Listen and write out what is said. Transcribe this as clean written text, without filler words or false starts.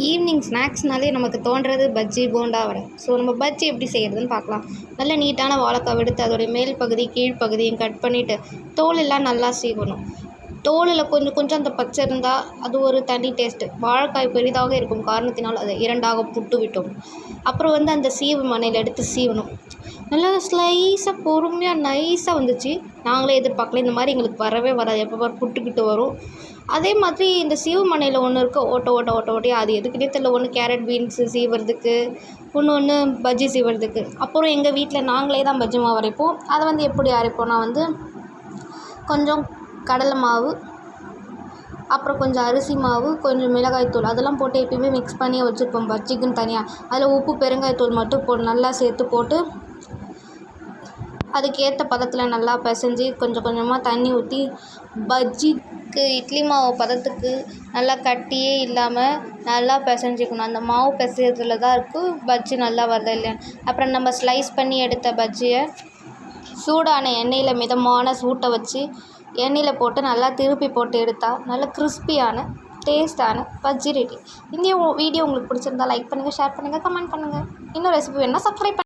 Evening ஸ்நாக்ஸ்னாலே நமக்கு தோன்றது பஜ்ஜி போண்டா வடை. So நம்ம பஜ்ஜி எப்படி செய்கிறதுன்னு பார்க்கலாம். நல்ல நீட்டான வாழைக்காய் எடுத்து அதோடைய மேல் பகுதி கீழ்ப்பகுதியும் கட் பண்ணிவிட்டு தோல் எல்லாம் நல்லா சீவணும். தோலில் கொஞ்சம் கொஞ்சம் அந்த பச்சை இருந்தால் அது ஒரு தனி டேஸ்ட்டு. வாழைக்காய் பெரிதாக இருக்கும் காரணத்தினால் அதை இரண்டாக புட்டு விட்டோம். அப்புறம் அந்த சீவு மணையில் எடுத்து சீவணும். நல்லா ஸ்லைஸாக பொறுமையாக நைஸாக வந்துச்சு. நாங்களே எதிர்பார்க்கல, இந்த மாதிரி எங்களுக்கு வரவே வராது, எப்போ பார் புட்டுக்கிட்டு வரும். அதே மாதிரி இந்த சீவு மணையில் ஒன்று இருக்க ஓட்டையாக, அது எதுக்குன்னே தெரியல. ஒன்று கேரட் பீன்ஸு சீவுறதுக்கு, ஒன்று பஜ்ஜி சீவுறதுக்கு. அப்புறம் எங்கள் வீட்டில் நாங்களே தான் பஜ்ஜி மாவு அரைப்போம். அதை எப்படி அரைப்போம்னா கொஞ்சம் கடலை மாவு, அப்புறம் கொஞ்சம் அரிசி மாவு, கொஞ்சம் மிளகாய்த்தூள் அதெல்லாம் போட்டு எப்பயுமே மிக்ஸ் பண்ணி வச்சுருப்போம் பஜ்ஜிக்குன்னு தனியாக. அதில் உப்பு பெருங்காயத்தூள் மட்டும் நல்லா சேர்த்து போட்டு அதுக்கேற்ற பதத்தில் நல்லா பிசைஞ்சு கொஞ்சம் கொஞ்சமாக தண்ணி ஊற்றி பஜ்ஜிக்கு இட்லி மாவு பதத்துக்கு நல்லா கட்டியே இல்லாமல் நல்லா பிசைஞ்சிக்கணும். அந்த மாவு பிசைறதுல தான் இருக்குது பஜ்ஜி நல்லா வருதா இல்லையான்னு. அப்புறம் நம்ம ஸ்லைஸ் பண்ணி எடுத்த பஜ்ஜியை சூடான எண்ணெயில் மிதமான சூட்டை வச்சு எண்ணெயில் போட்டு நல்லா திருப்பி போட்டு எடுத்தால் நல்ல கிறிஸ்பியான டேஸ்ட்டான பஜ்ஜி ரெடி. இந்த வீடியோ உங்களுக்கு பிடிச்சிருந்தா லைக் பண்ணுங்கள், ஷேர் பண்ணுங்கள், கமெண்ட் பண்ணுங்கள். இன்னும் ரெசிபி வேணுன்னா சப்ஸ்கிரைப்